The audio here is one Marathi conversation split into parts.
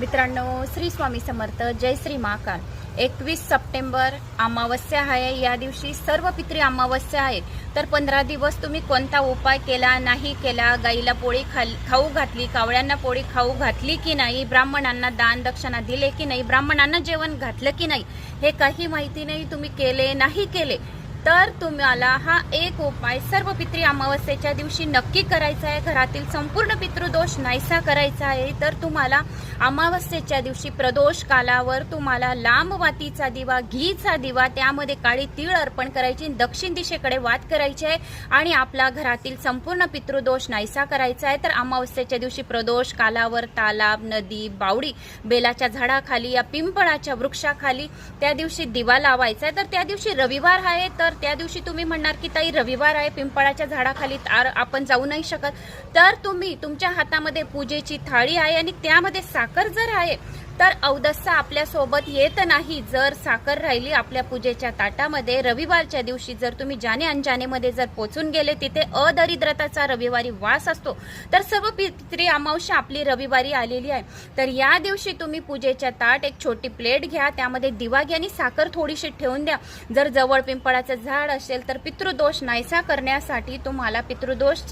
मित्रांनो, श्री स्वामी समर्थ, जय श्री महाकाल। 21 सप्टेंबर अमावस्या आहे। या दिवशी सर्व पितरी अमावस्या आहे। तर 15 दिवस तुम्ही कोणता उपाय केला नाही केला, गाईला पोळी खाऊ घातली, कावळ्यांना पोळी खाऊ घातली की नाही, ब्राह्मणांना दान दक्षिणा दिले की नाही, ब्राह्मणांना जेवण घातलं की नाही, हे काही माहिती नाही, तुम्ही केले नाही केले, तर तुम्हाला हा एक उपाय सर्व पितरी अमावस्येच्या दिवशी नक्की करायचा आहे। घरातील संपूर्ण पितृदोष नाहीसा करायचा आहे। तर तुम्हाला अमावस्येच्या दिवशी प्रदोष कालावर तुम्हाला लांब वातीचा दिवा, घीचा दिवा, त्यामध्ये काळी तीळ अर्पण करायची, दक्षिण दिशेकडे वात करायची आहे आणि आपला घरातील संपूर्ण पितृदोष नाहीसा करायचा आहे। तर अमावस्येच्या दिवशी प्रदोष कालावर तालाब, नदी, बावडी, बेलाच्या झाडाखाली या पिंपळाच्या वृक्षाखाली त्या दिवशी दिवा लावायचा आहे। तर त्या दिवशी रविवार आहे। तर त्या दिवशी तुम्ही म्हणणार की ताई रविवार आहे, पिंपळाच्या झाडाखाली आपण जाऊ नाही शकत, तर तुम्ही तुमच्या हातामध्ये पूजेची थाळी आहे आणि त्यामध्ये साखर जर आहे तर अवदसा आपल्या सोबत येत नाही। जर साखर राहिली आपल्या पूजेच्या ताटामध्ये, रविवारच्या दिवशी जर तुम्ही जाणे अनजाणेमध्ये जर पोचून गेले, तिथे अदरिद्रताचा रविवारी वास असतो। तर सर्व पितरी अमावस्या आपली रविवारी आलेली आहे। तर या दिवशी तुम्ही पूजेच्या ताट, एक छोटी प्लेट घ्या, त्यामध्ये दिवा घ्या आणि साखर थोडीशी ठेवून द्या। जर जवळ पिंपळाचं झाड असेल तर पितृदोष नाहीसा करण्यासाठी, तुम्हाला पितृदोष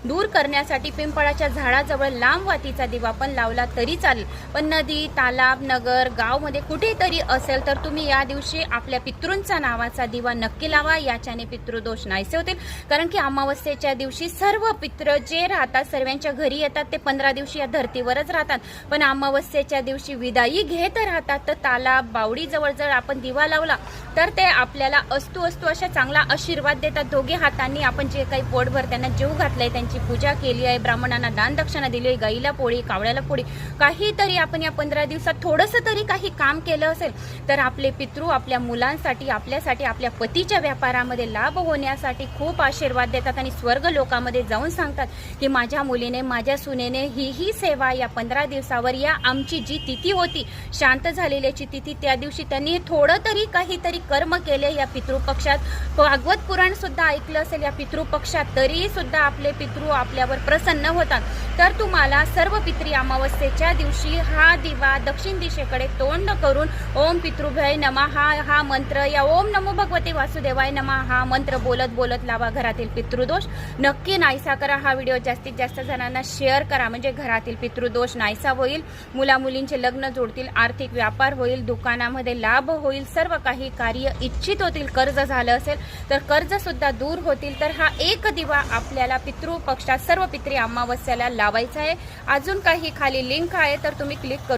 दूर करण्यासाठी पिंपळाच्या झाडाजवळ लांब वातीचा दिवा पण लावला तरी चालेल। पण नदी, तालाब, नगर, गाव मध्ये कुठेतरी असेल तर तुम्ही या दिवशी आपल्या पितृंचा नावाचा दिवा नक्की लावा। याच्याने पितृदोष नाहीसे होतील। कारण की अमावस्येच्या दिवशी सर्व पितृ जे राहतात सर्वांच्या घरी येतात, ते 15 दिवशी या धर्तीवरच राहतात, पण अमावस्येच्या दिवशी विदाई घेत राहतात। तर तालाब, बावडी जवळ जर आपण दिवा लावला तर ते आपल्याला अस्तु अशा चांगला आशीर्वाद देतात। दोघे हातांनी आपण जे काही पोटभर त्यांना जीव घातलाय, त्यांची पूजा केली आहे, ब्राह्मणांना दान दक्षिणा दिली आहे, गाईला पोळी, कावळ्याला पोळी, काहीतरी आपण या 15 दिवसात थोडंसं तरी काही काम केलं असेल तर आपले पितृ आपल्या मुलांसाठी, आपल्यासाठी, आपल्या पतीच्या व्यापारामध्ये लाभ होण्यासाठी खूप आशीर्वाद देतात आणि स्वर्ग लोकामध्ये जाऊन सांगतात की माझ्या मुलीने, माझ्या सुनेने ही सेवा या 15 दिवसावर, या आमची जी तिथी होती शांत झालेल्याची तिथी, त्या दिवशी त्यांनी थोडं तरी काहीतरी कर्म केले या पितृपक्षात। भागवत पुराण सुद्धा ऐकलं असेल या पितृपक्षात, तरी सुद्धा आपले पितृ आपल्यावर प्रसन्न होतात। तर तुम्हाला सर्व पितरी अमावस्येच्या दिवशी हा दिवा दक्षिण दिशेकडे तोंड करून ओम पितृभ्य नमः हा मंत्र, या ओम नमो भगवते वासुदेवाय नमः हा मंत्र बोलत बोलत लावा। घरातील पितृदोष नक्की नाहीसा करा। हा व्हिडिओ जास्तीत जास्त जणांना शेअर करा, म्हणजे घरातील पितृदोष नाहीसा होईल, मुला मुलींचे लग्न जोडतील, आर्थिक व्यापार होईल, दुकानामध्ये लाभ होईल, सर्व काही कार्य इच्छित होतील, कर्ज झालं असेल तर कर्ज सुद्धा दूर होतील। तर हा एक दिवा आपल्याला पितृपक्षात सर्व पितरी अमावस्याला लावायचा आहे। अजून काही खाली लिंक आहे तर तुम्ही क्लिक करू